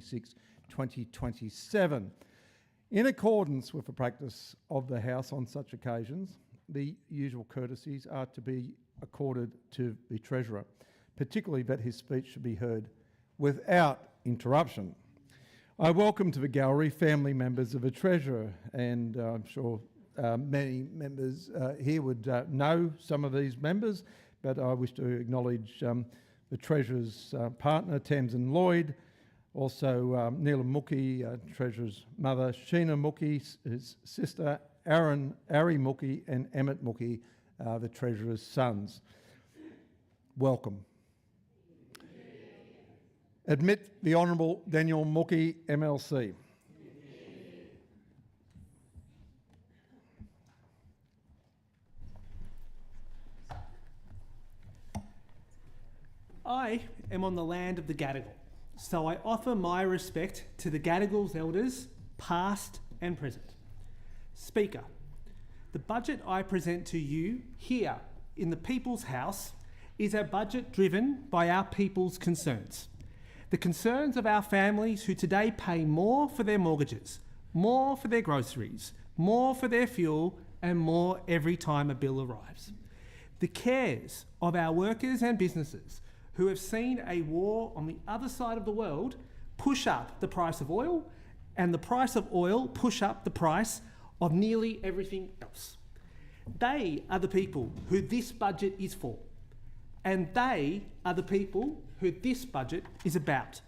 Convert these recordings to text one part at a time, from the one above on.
2026-2027. In accordance with the practice of the House on such occasions, the usual courtesies are to be accorded to the Treasurer, particularly that his speech should be heard without interruption. I welcome to the gallery family members of the Treasurer, and I'm sure many members here would know some of these members, but I wish to acknowledge the Treasurer's partner, Tamsin Lloyd, also Neela Mookie, Treasurer's mother, Sheena Mookie, his sister, Ari Mookie, and Emmett Mookie, the Treasurer's sons. Welcome. Admit the Honourable Daniel Mookie, MLC. I am on the land of the Gadigal, so I offer my respect to the Gadigal's elders, past and present. Speaker, the budget I present to you here in the People's House is a budget driven by our people's concerns. The concerns of our families who today pay more for their mortgages, more for their groceries, more for their fuel, and more every time a bill arrives. The cares of our workers and businesses who have seen a war on the other side of the world push up the price of oil, and the price of oil push up the price of nearly everything else. They are the people who this budget is for. And they are the people who this budget is about.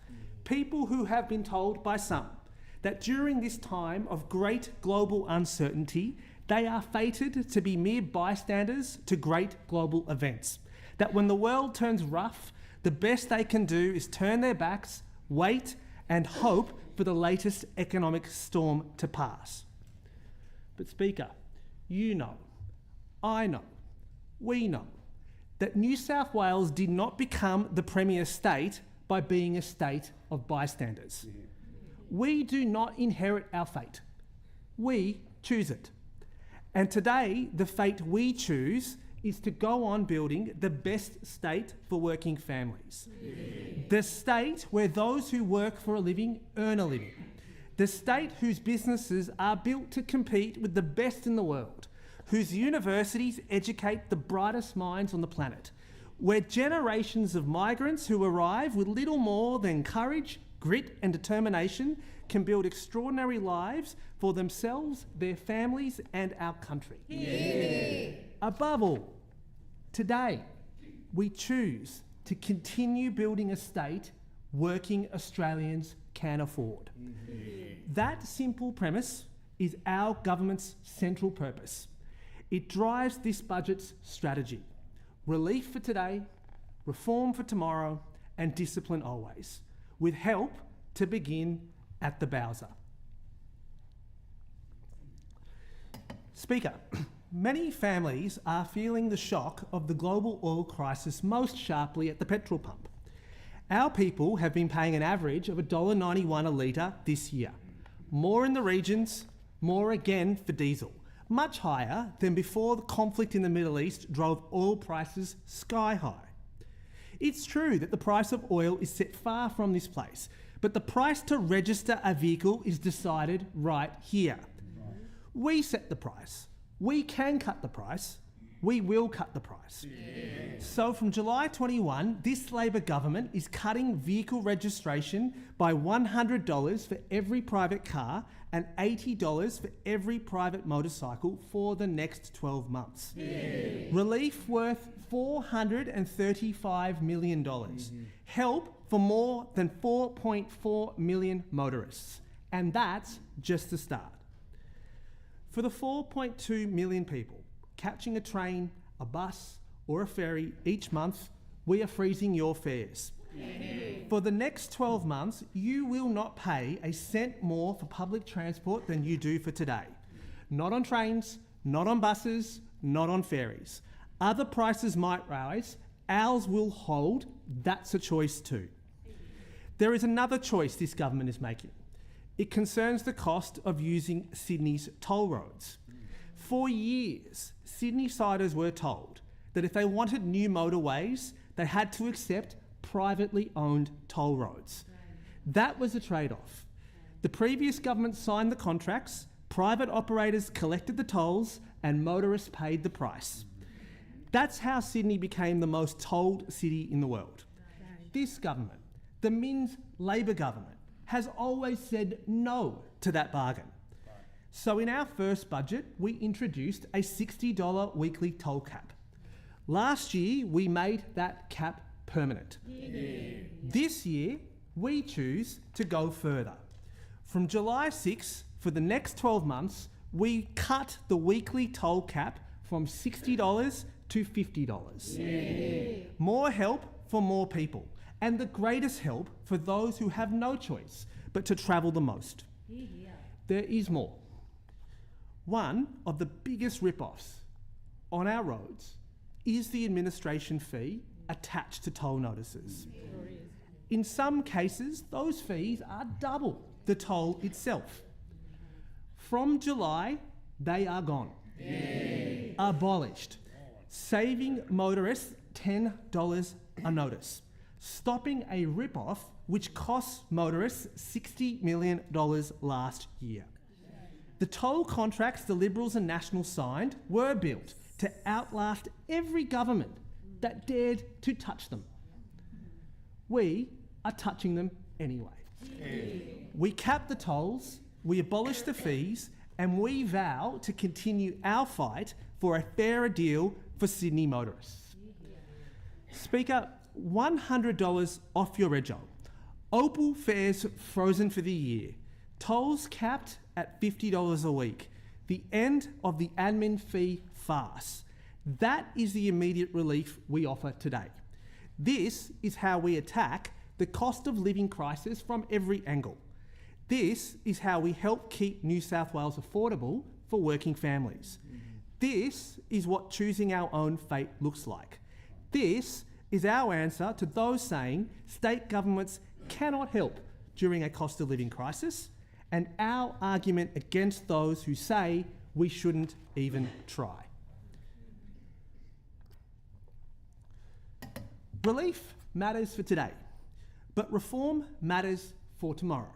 People who have been told by some that during this time of great global uncertainty, they are fated to be mere bystanders to great global events. That when the world turns rough, the best they can do is turn their backs, wait, and hope for the latest economic storm to pass. But Speaker, you know, I know, we know, that New South Wales did not become the premier state by being a state of bystanders. We do not inherit our fate. We choose it. And today, the fate we choose is to go on building the best state for working families. The state where those who work for a living earn a living. The state whose businesses are built to compete with the best in the world, whose universities educate the brightest minds on the planet, where generations of migrants who arrive with little more than courage, grit and determination can build extraordinary lives for themselves, their families and our country. Yeah. Above all, today we choose to continue building a state working Australians can afford. That simple premise is our government's central purpose. It drives this budget's strategy. Relief for today, reform for tomorrow, and discipline always, with help to begin at the Bowser. Speaker, many families are feeling the shock of the global oil crisis most sharply at the petrol pump. Our people have been paying an average of $1.91 a litre this year. More in the regions, more again for diesel. Much higher than before the conflict in the Middle East drove oil prices sky high. It's true that the price of oil is set far from this place, but the price to register a vehicle is decided right here. We set the price. We can cut the price. We will cut the price. Yeah. So from July 21, this Labor government is cutting vehicle registration by $100 for every private car and $80 for every private motorcycle for the next 12 months. Yeah. Relief worth $435 million. Help for more than 4.4 million motorists. And that's just the start. For the 4.2 million people catching a train, a bus or a ferry each month, we are freezing your fares. Yeah. For the next 12 months, you will not pay a cent more for public transport than you do for today. Not on trains, not on buses, not on ferries. Other prices might rise, ours will hold. That's a choice too. There is another choice this government is making. It concerns the cost of using Sydney's toll roads. For years, Sydney-siders were told that if they wanted new motorways, they had to accept privately owned toll roads. That was a trade-off. The previous government signed the contracts, private operators collected the tolls, and motorists paid the price. That's how Sydney became the most tolled city in the world. This government, the Minns Labor government, has always said no to that bargain. So in our first budget, we introduced a $60 weekly toll cap. Last year, we made that cap permanent. Yeah. This year, we choose to go further. From July 6, for the next 12 months, we cut the weekly toll cap from $60 to $50. Yeah. More help for more people, and the greatest help for those who have no choice but to travel the most. Yeah. There is more. One of the biggest rip-offs on our roads is the administration fee attached to toll notices. In some cases, those fees are double the toll itself. From July, they are gone. Yay. Abolished, saving motorists $10 a notice, stopping a rip-off which cost motorists $60 million last year. The toll contracts the Liberals and Nationals signed were built to outlast every government that dared to touch them. We are touching them anyway. Yeah. We cap the tolls, we abolish the fees, and we vow to continue our fight for a fairer deal for Sydney motorists. Yeah. Speaker, $100 off your rego. Opal fares frozen for the year. Tolls capped at $50 a week. The end of the admin fee farce. That is the immediate relief we offer today. This is how we attack the cost of living crisis from every angle. This is how we help keep New South Wales affordable for working families. This is what choosing our own fate looks like. This is our answer to those saying state governments cannot help during a cost of living crisis, and our argument against those who say we shouldn't even try. Relief matters for today, but reform matters for tomorrow.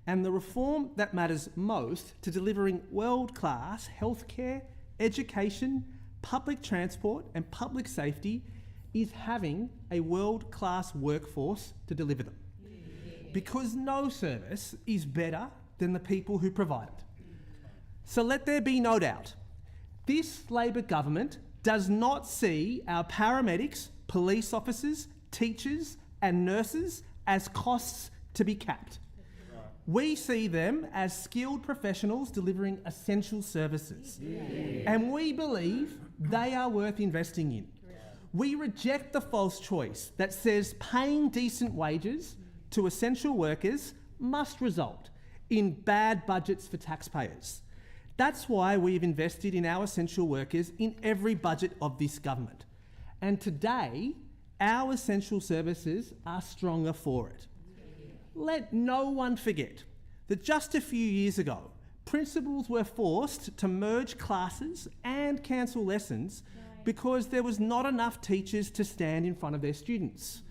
And the reform that matters most to delivering world-class healthcare, education, public transport and public safety is having a world-class workforce to deliver them. Because no service is better than the people who provide it. So let there be no doubt, this Labor government does not see our paramedics, police officers, teachers and nurses as costs to be capped. We see them as skilled professionals delivering essential services. And we believe they are worth investing in. We reject the false choice that says paying decent wages to essential workers must result in bad budgets for taxpayers. That's why we've invested in our essential workers in every budget of this government. And today, our essential services are stronger for it. Let no one forget that just a few years ago, principals were forced to merge classes and cancel lessons because there was not enough teachers to stand in front of their students.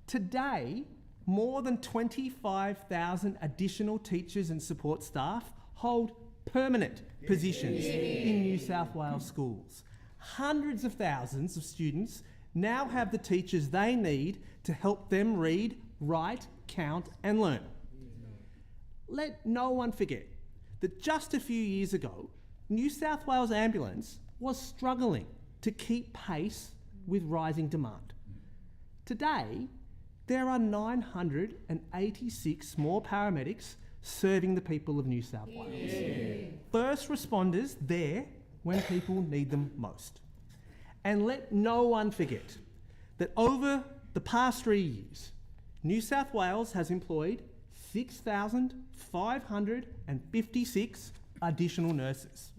Today, more than 25,000 additional teachers and support staff hold permanent positions in New South Wales schools. Hundreds of thousands of students now have the teachers they need to help them read, write, count and learn. Let no one forget that just a few years ago, New South Wales Ambulance was struggling to keep pace with rising demand. Today, there are 986 more paramedics serving the people of New South Wales. First responders there when people need them most. And let no one forget that over the past 3 years, New South Wales has employed 6,556 additional nurses.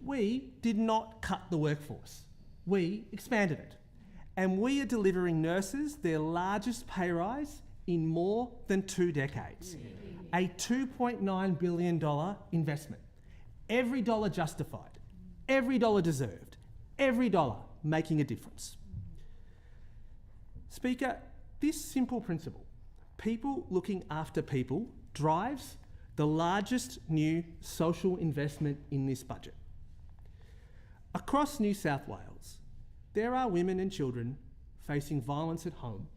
We did not cut the workforce. We expanded it. And we are delivering nurses their largest pay rise in more than 2 decades. A $2.9 billion investment. Every dollar justified, every dollar deserved, every dollar making a difference. Speaker, this simple principle, People looking after people drives the largest new social investment in this budget. Across New South Wales, there are women and children facing violence at home,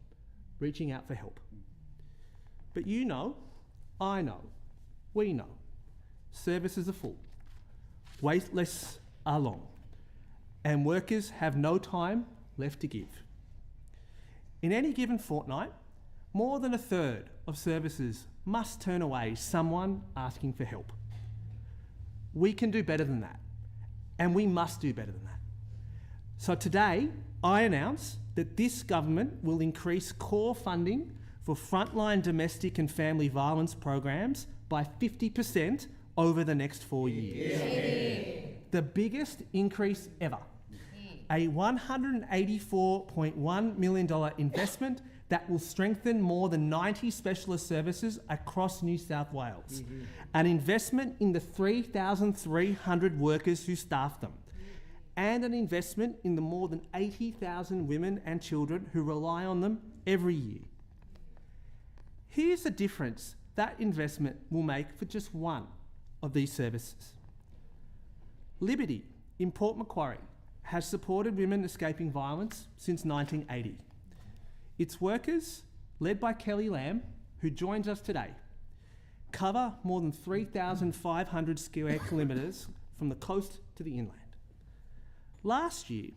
reaching out for help. But you know, I know, we know, services are full, wait lists are long, and workers have no time left to give. In any given fortnight, more than a third of services must turn away someone asking for help. We can do better than that, and we must do better than that. So today, I announce that this government will increase core funding for frontline domestic and family violence programs by 50% over the next 4 years. Yeah. The biggest increase ever. A $184.1 million investment that will strengthen more than 90 specialist services across New South Wales. An investment in the 3,300 workers who staff them. And an investment in the more than 80,000 women and children who rely on them every year. Here's the difference that investment will make for just one of these services. Liberty in Port Macquarie has supported women escaping violence since 1980. Its workers, led by Kelly Lamb, who joins us today, cover more than 3,500 square kilometres from the coast to the inland. Last year,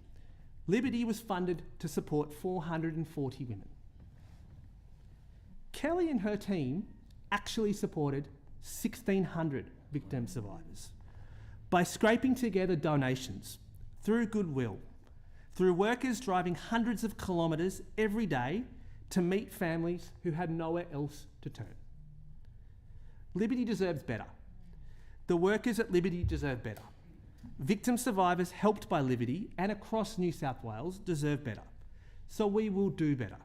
Liberty was funded to support 440 women. Kelly and her team actually supported 1,600 victim survivors by scraping together donations through goodwill, through workers driving hundreds of kilometres every day to meet families who had nowhere else to turn. Liberty deserves better. The workers at Liberty deserve better. Victim survivors helped by Liberty and across New South Wales deserve better. So we will do better.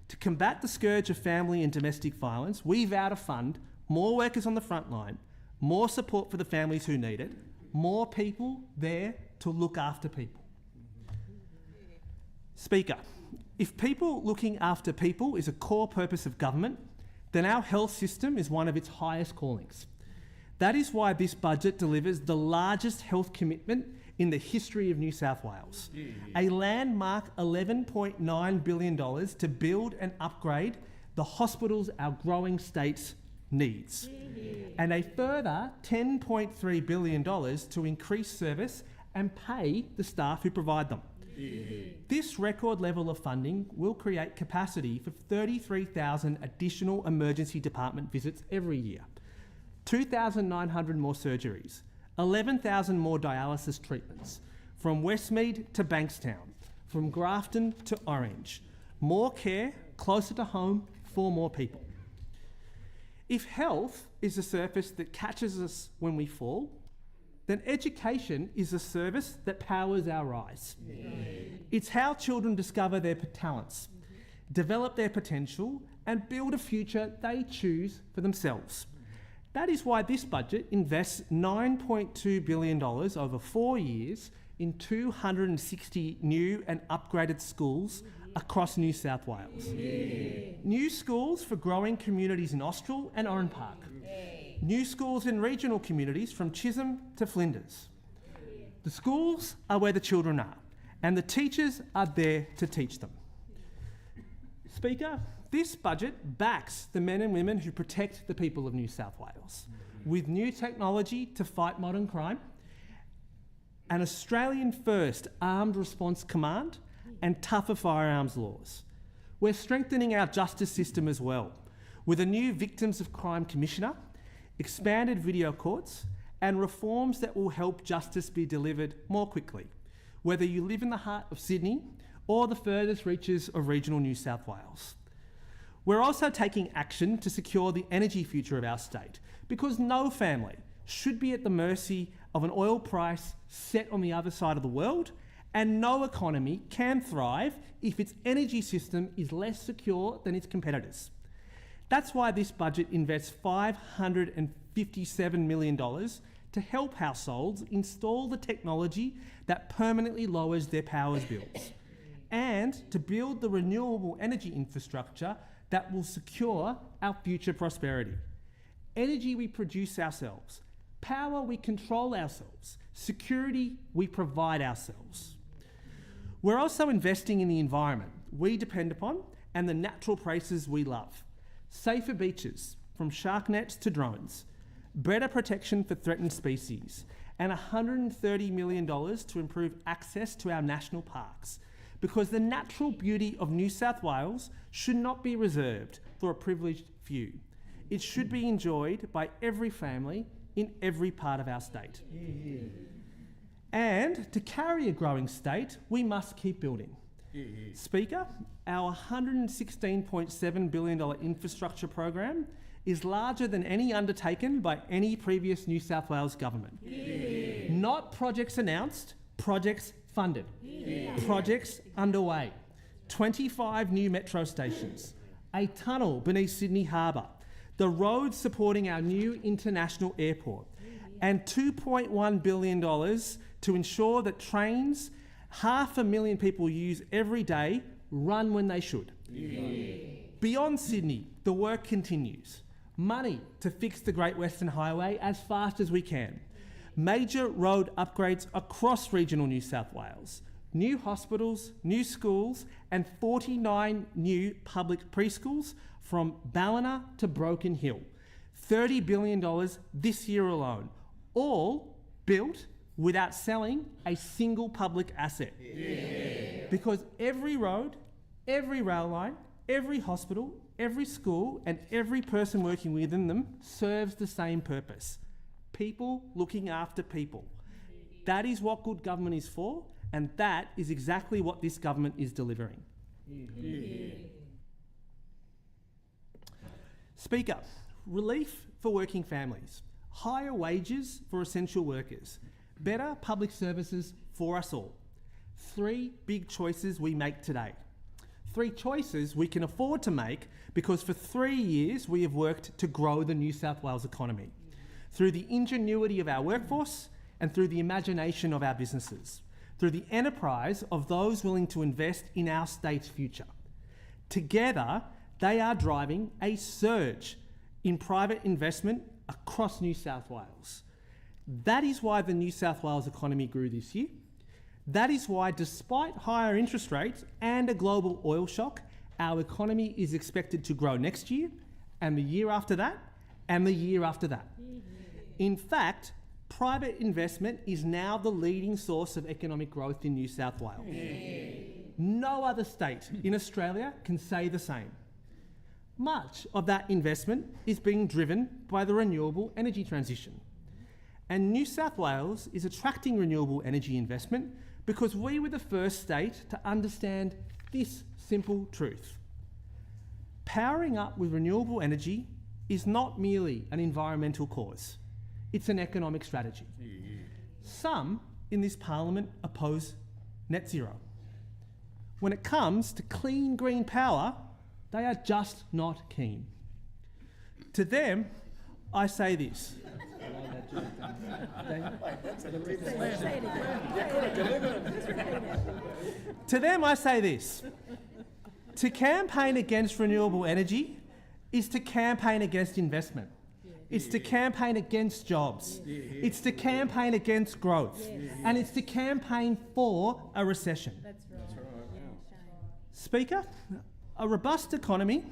To combat the scourge of family and domestic violence, we vow to fund more workers on the front line, more support for the families who need it, more people there to look after people. Speaker, if people looking after people is a core purpose of government, then our health system is one of its highest callings. That is why this budget delivers the largest health commitment in the history of New South Wales. A landmark $11.9 billion to build and upgrade the hospitals our growing states needs. And a further $10.3 billion to increase service and pay the staff who provide them. This record level of funding will create capacity for 33,000 additional emergency department visits every year, 2,900 more surgeries, 11,000 more dialysis treatments, from Westmead to Bankstown, from Grafton to Orange, more care closer to home for more people. If health is the surface that catches us when we fall, then education is the service that powers our rise. It's how children discover their talents, develop their potential, and build a future they choose for themselves. That is why this budget invests $9.2 billion over 4 years in 260 new and upgraded schools across New South Wales. New schools for growing communities in Austral and Oran Park. New schools in regional communities from Chisholm to Flinders. The schools are where the children are, and the teachers are there to teach them. Speaker, this budget backs the men and women who protect the people of New South Wales with new technology to fight modern crime, an Australian-first armed response command and tougher firearms laws. We're strengthening our justice system as well with a new Victims of Crime Commissioner, expanded video courts, and reforms that will help justice be delivered more quickly, whether you live in the heart of Sydney or the furthest reaches of regional New South Wales. We're also taking action to secure the energy future of our state, because no family should be at the mercy of an oil price set on the other side of the world, and no economy can thrive if its energy system is less secure than its competitors. That's why this budget invests $557 million to help households install the technology that permanently lowers their power bills, and to build the renewable energy infrastructure that will secure our future prosperity. Energy we produce ourselves, power we control ourselves, security we provide ourselves. We're also investing in the environment we depend upon and the natural places we love. Safer beaches, from shark nets to drones, better protection for threatened species, and $130 million to improve access to our national parks, because the natural beauty of New South Wales should not be reserved for a privileged few. It should be enjoyed by every family in every part of our state. And to carry a growing state, we must keep building. Speaker, our $116.7 billion infrastructure program is larger than any undertaken by any previous New South Wales government. Not projects announced, projects funded. Projects underway. 25 new metro stations, a tunnel beneath Sydney Harbour, the roads supporting our new international airport, and $2.1 billion to ensure that trains 500,000 people use every day run when they should. Beyond Sydney, the work continues. Money to fix the Great Western Highway as fast as we can. Major road upgrades across regional New South Wales. New hospitals, new schools, and 49 new public preschools from Ballina to Broken Hill. $30 billion this year alone, all built without selling a single public asset. Because every road, every rail line, every hospital, every school, and every person working within them serves the same purpose. People looking after people. That is what good government is for, and that is exactly what this government is delivering. Speaker, relief for working families, higher wages for essential workers, better public services for us all. 3 big choices we make today. 3 choices we can afford to make because for 3 years we have worked to grow the New South Wales economy through the ingenuity of our workforce and through the imagination of our businesses, through the enterprise of those willing to invest in our state's future. Together, they are driving a surge in private investment across New South Wales. That is why the New South Wales economy grew this year. That is why, despite higher interest rates and a global oil shock, our economy is expected to grow next year, and the year after that, and the year after that. In fact, private investment is now the leading source of economic growth in New South Wales. No other state in Australia can say the same. Much of that investment is being driven by the renewable energy transition. And New South Wales is attracting renewable energy investment because we were the first state to understand this simple truth. Powering up with renewable energy is not merely an environmental cause, it's an economic strategy. Some in this parliament oppose net zero. When it comes to clean green power, they are just not keen. To them, I say this. To them, I say this. To campaign against renewable energy is to campaign against investment. It's to campaign against jobs. It's to campaign against growth. And it's to campaign for a recession. Speaker, a robust economy,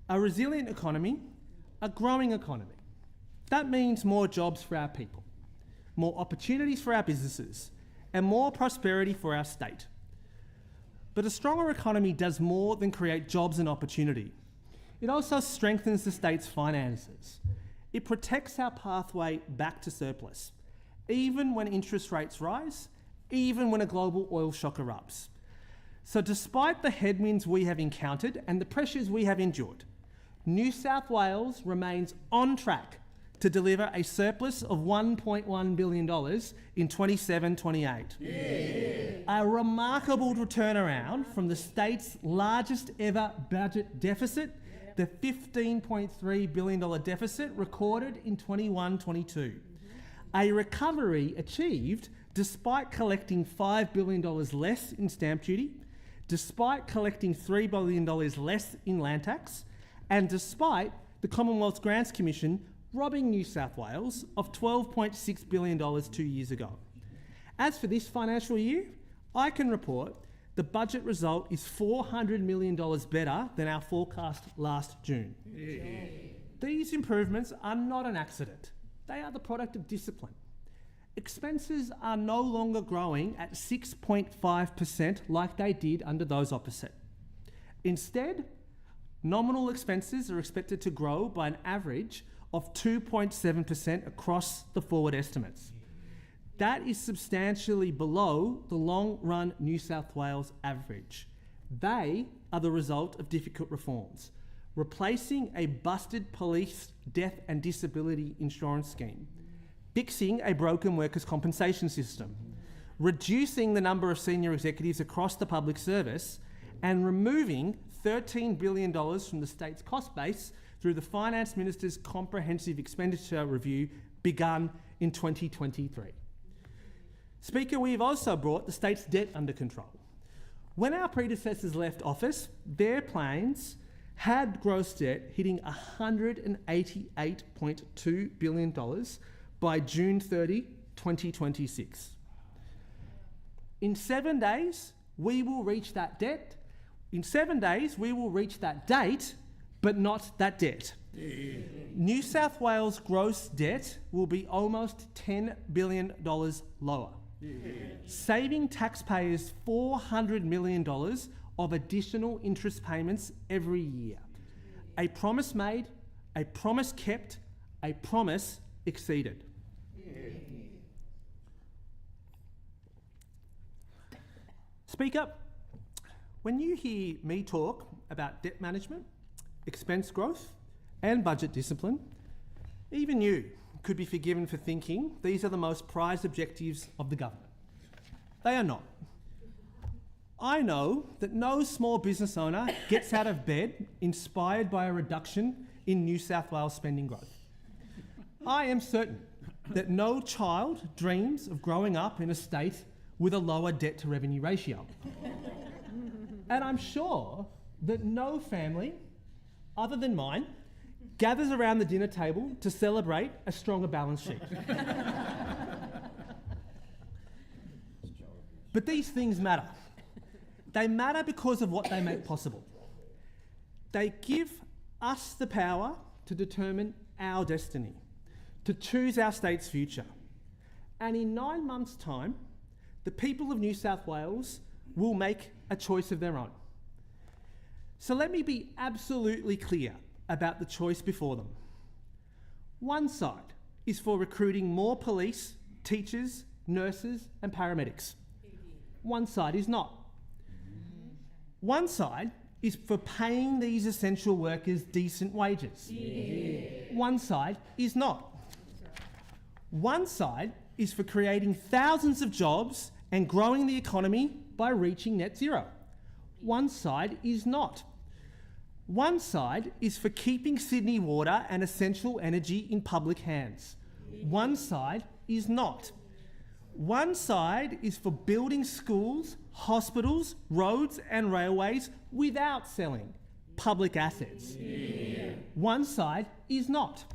a resilient economy, a growing economy. That means more jobs for our people, more opportunities for our businesses, and more prosperity for our state. But a stronger economy does more than create jobs and opportunity. It also strengthens the state's finances. It protects our pathway back to surplus, even when interest rates rise, even when a global oil shock erupts. So despite the headwinds we have encountered and the pressures we have endured, New South Wales remains on track to deliver a surplus of $1.1 billion in 27-28. A remarkable turnaround from the state's largest ever budget deficit, the $15.3 billion deficit recorded in 21-22. A recovery achieved despite collecting $5 billion less in stamp duty, despite collecting $3 billion less in land tax, and despite the Commonwealth Grants Commission robbing New South Wales of $12.6 billion 2 years ago. As for this financial year, I can report the budget result is $400 million better than our forecast last June. Yeah. These improvements are not an accident. They are the product of discipline. Expenses are no longer growing at 6.5% like they did under those opposite. Instead, nominal expenses are expected to grow by an average of 2.7% across the forward estimates. That is substantially below the long-run New South Wales average. They are the result of difficult reforms, replacing a busted police death and disability insurance scheme, fixing a broken workers' compensation system, reducing the number of senior executives across the public service, and removing $13 billion from the state's cost base through the Finance Minister's Comprehensive Expenditure Review begun in 2023. Speaker, we've also brought the state's debt under control. When our predecessors left office, their plans had gross debt hitting $188.2 billion by June 30, 2026. In 7 days, we will reach that debt. In 7 days, we will reach that date, but not that debt. Yeah. New South Wales gross debt will be almost $10 billion lower, saving taxpayers $400 million of additional interest payments every year. A promise made, a promise kept, a promise exceeded. Speaker, when you hear me talk about debt management, expense growth and budget discipline, even you could be forgiven for thinking these are the most prized objectives of the government. They are not. I know that no small business owner gets out of bed inspired by a reduction in New South Wales spending growth. I am certain that no child dreams of growing up in a state with a lower debt to revenue ratio. And I'm sure that no family, other than mine, gathers around the dinner table to celebrate a stronger balance sheet. But these things matter. They matter because of what they make possible. They give us the power to determine our destiny, to choose our state's future. And in 9 months' time, the people of New South Wales will make a choice of their own. So let me be absolutely clear about the choice before them. One side is for recruiting more police, teachers, nurses and paramedics. One side is not. One side is for paying these essential workers decent wages. Yeah. One side is not. One side is for creating thousands of jobs and growing the economy by reaching net zero. One side is not. One side is for keeping Sydney water and essential energy in public hands. One side is not. One side is for building schools, hospitals, roads and railways without selling public assets. Yeah. One side is not.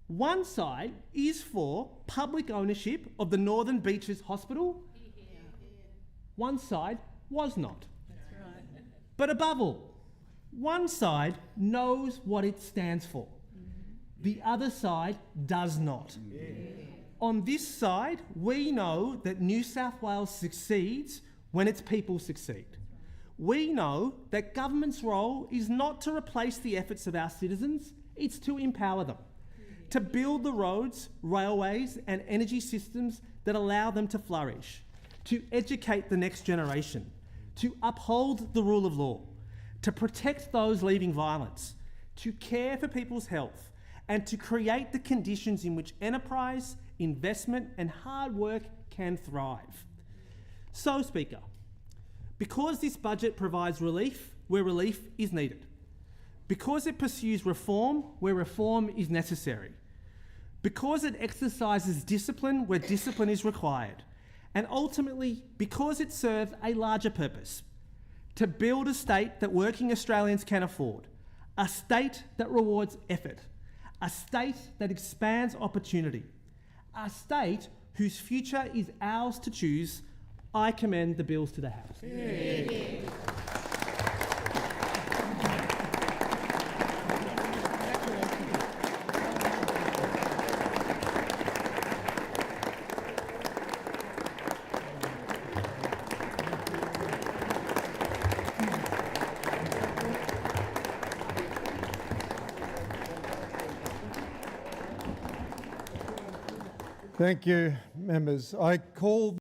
One side is for public ownership of the Northern Beaches Hospital. Yeah. One side was not. That's right. But above all, one side knows what it stands for. The other side does not. Yeah. On this side, we know that New South Wales succeeds when its people succeed. We know that government's role is not to replace the efforts of our citizens, it's to empower them, to build the roads, railways and energy systems that allow them to flourish, to educate the next generation, to uphold the rule of law, to protect those leaving violence, to care for people's health, and to create the conditions in which enterprise, investment and hard work can thrive. So, Speaker, because this budget provides relief where relief is needed, because it pursues reform where reform is necessary, because it exercises discipline where discipline is required, and ultimately because it serves a larger purpose, to build a state that working Australians can afford, a state that rewards effort, a state that expands opportunity, a state whose future is ours to choose. I commend the bills to the House. Thank you, members. I call